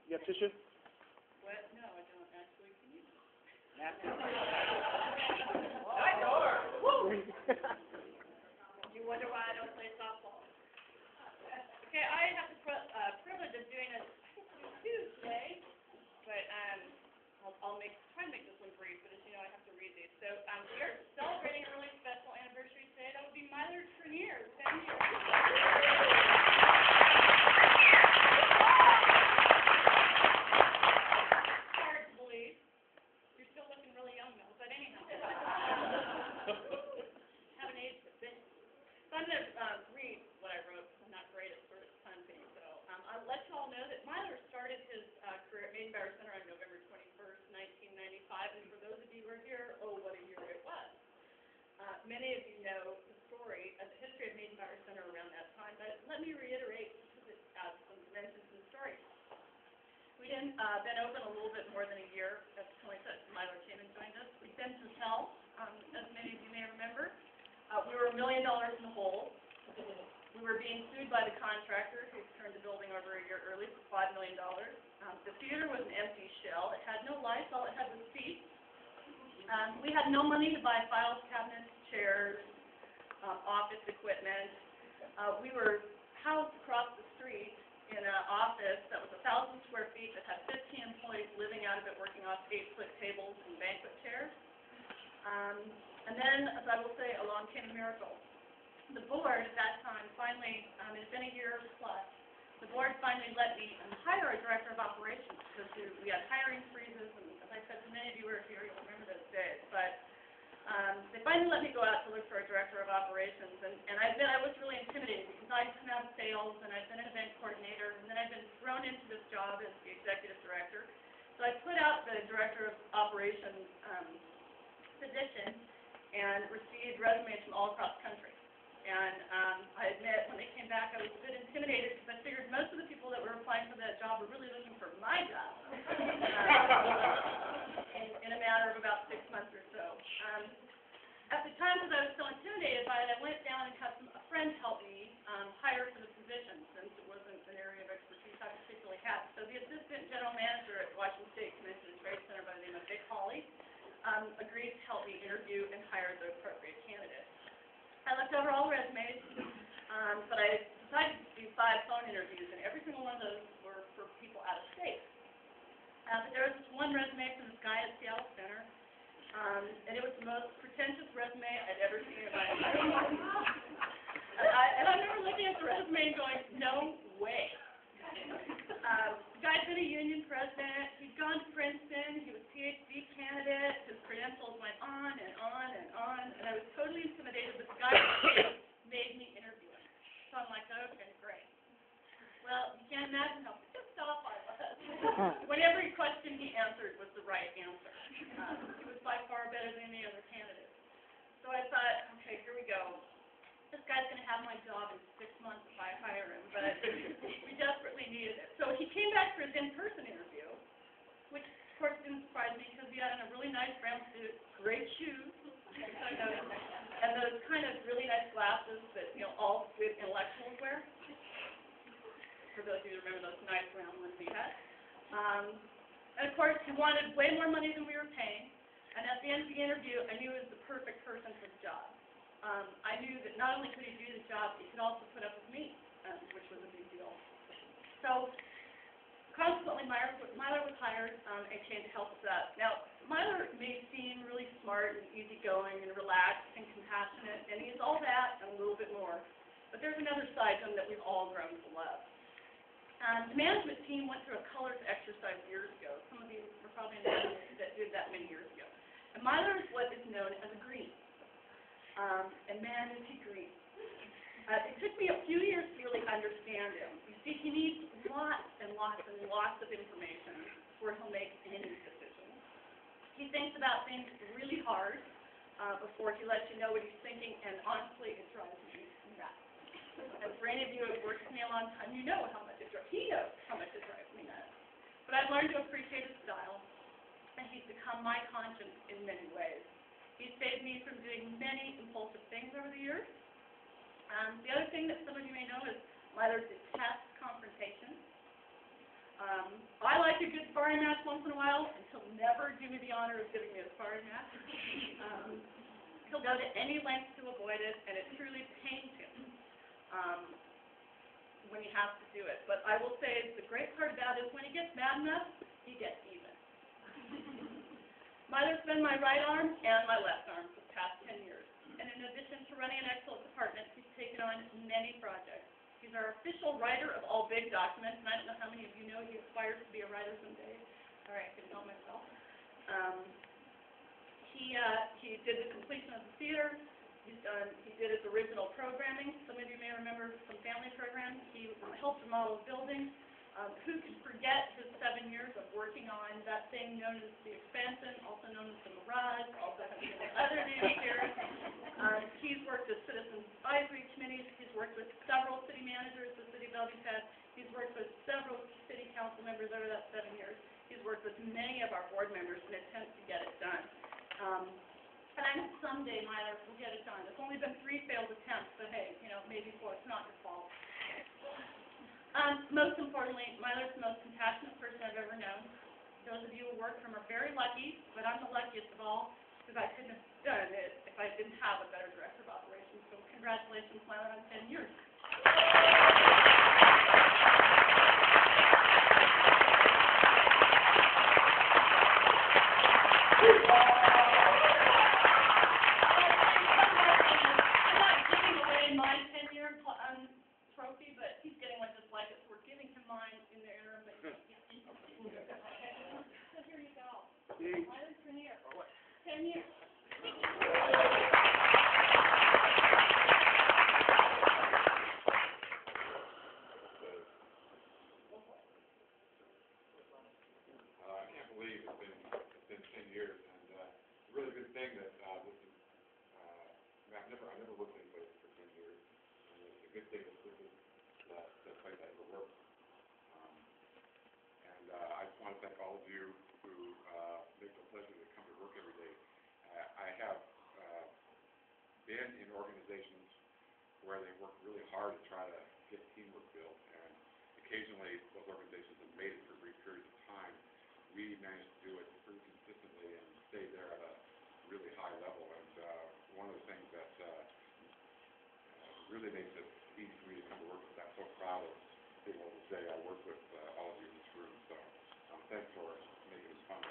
You got tissue? What? No, I don't actually. Can you? Napkin. Nice door. Woo! You wonder why I don't play softball. Okay, I have the privilege of doing a Tuesday, but I'll try to make this one brief. But as you know, I have to read these. So we are celebrating a really special anniversary today. That would be Mylor 10 years. 10 years. Hard to believe. You're still looking really young though. But anyhow, haven't aged a bit. So I'm going to read what I wrote. I'm not great at sort of punting, so I'll let you all know that Mylor started his career at Meidenbauer Center on November 21st, 1995, and for those of you who are here, oh, what a year it was. Many of you know the story of the history of Meidenbauer Center around that time, but let me reiterate because it adds some dimension to the story. We'd been open a little bit more than a year at the point that Mylor came and joined us. We'd been through hell, as many of you may remember. We were $1 million in the hole. We were being sued by the contractor who turned the building over a year early for $5 million. The theater was an empty shell. It had no lights. All it had was seats. We had no money to buy files, cabinets, chairs, office equipment. We were housed across the street in an office that was 1,000 square feet that had 15 employees living out of it, working off 8-foot tables and banquet chairs. And then, as I will say, along came a miracle. The board at that time finally, it's been a year plus, the board finally let me hire a director of operations because we had hiring freezes, and as I said, many of you were here, you'll remember those days. But they finally let me go out to look for a director of operations, and I was really intimidated because I'd come out of sales, and I'd been an event coordinator, and then I'd been thrown into this job as the executive director. So I put out the director of operations position and received resumes from all across the country. And I admit, when they came back, I was a bit intimidated because I figured most of the people that were applying for that job were really looking for my job in a matter of about 6 months or so. At the time, because I was so intimidated by it, I went down and had a friend help me hire for the position since it wasn't an area of expertise I particularly had. So the assistant general manager at Washington State Convention and Trade Center by the name of Vic Hawley agreed to help me interview and hire the appropriate candidate. I looked over all the resumes, but I decided to do 5 phone interviews, and every single one of those were for people out of state. But there was this one resume from this guy at Seattle Center, and it was the most pretentious resume I'd ever seen in my entire life. And I remember looking at the resume and going, no way. The guy'd been a union president, he'd gone to Princeton, he was a PhD candidate, his credentials went on and on and on, and I was totally intimidated, but the guy made me interview him. So I'm like, okay, great. Well, you can't imagine how pissed off I was. When every question he answered was the right answer. He was by far better than any other candidate. So I thought, okay, here we go. This guy's going to have my job in 6 months if I hire him, but we desperately needed it. So he came back for his in-person interview, which of course didn't surprise me because he had on a really nice brown suit, great shoes, and those kind of really nice glasses that all good intellectuals wear. For those of you who remember those nice round ones he had. And of course he wanted way more money than we were paying, and at the end of the interview I knew he was the perfect person for the job. I knew that not only could he do the job, he could also put up with me, which was a big deal. So, consequently, Mylor was hired and came to help us out. Now, Mylor may seem really smart and easygoing and relaxed and compassionate, and he's all that and a little bit more. But there's another side to him that we've all grown to love. The management team went through a colors exercise years ago. Some of you were probably in that did that many years ago. And Mylor is what is known as a green. And man, is he green. It took me a few years to really understand him. You see, he needs lots and lots and lots of information before he'll make any decisions. He thinks about things really hard before he lets you know what he's thinking, and honestly, it drives me nuts. And for any of you who have worked with me a long time, you know how much it drives. He knows how much it drives me nuts. But I've learned to appreciate his style, and he's become my conscience in many ways. He's saved me from doing many impulsive things over the years. The other thing that some of you may know is Mylor detests confrontation. I like a good sparring match once in a while, and he'll never do me the honor of giving me a sparring match. He'll go to any length to avoid it, and it truly pains him when he has to do it. But I will say the great part about it is when he gets mad enough, he gets even. Mylor's been my right arm and my left arm for the past 10 years. And in addition to running an excellent department, he's taken on many projects. He's our official writer of all big documents, and I don't know how many of you know he aspires to be a writer someday. All right, I can help myself. He did the completion of the theater. He did his original programming. Some of you may remember some family programs. He helped remodel buildings. Who could forget his 7 years of working on that thing known as the Expansion, also known as the Mirage, also has other names here. He's worked with citizens advisory committees. He's worked with several city managers the city of Bellevue had. He's worked with several city council members over that 7 years. He's worked with many of our board members in an attempt to get it done. And I know someday Mylor will get it done. It's only been 3 failed attempts, so hey, maybe 4. It's not your fault. Most importantly, Mylor's the most compassionate person I've ever known. Those of you who work for him are very lucky, but I'm the luckiest of all, because I couldn't have done it if I didn't have a better director of operations. So congratulations, Mylor, on 10 years. I'm not giving away my 10-year trophy, but he's getting one just like it, so we're giving him mine in the interim. So here you go. Mylor's Premier. 10 years. I can't believe it's been 10 years, and it's a really good thing that this is. I've never worked anybody for 10 years, and it's a good thing that this is the place I ever worked. I just want to thank all of you who make it a pleasure to come to work every day. I have been in organizations where they work really hard to try to get teamwork built, and occasionally those organizations have made it for brief periods of time. We managed to do it pretty consistently and stay there at a really high level. And one of the things that really makes it easy for me to come to work with, I'm so proud of being able to say I work with all of you in this room. So thanks for making this fun.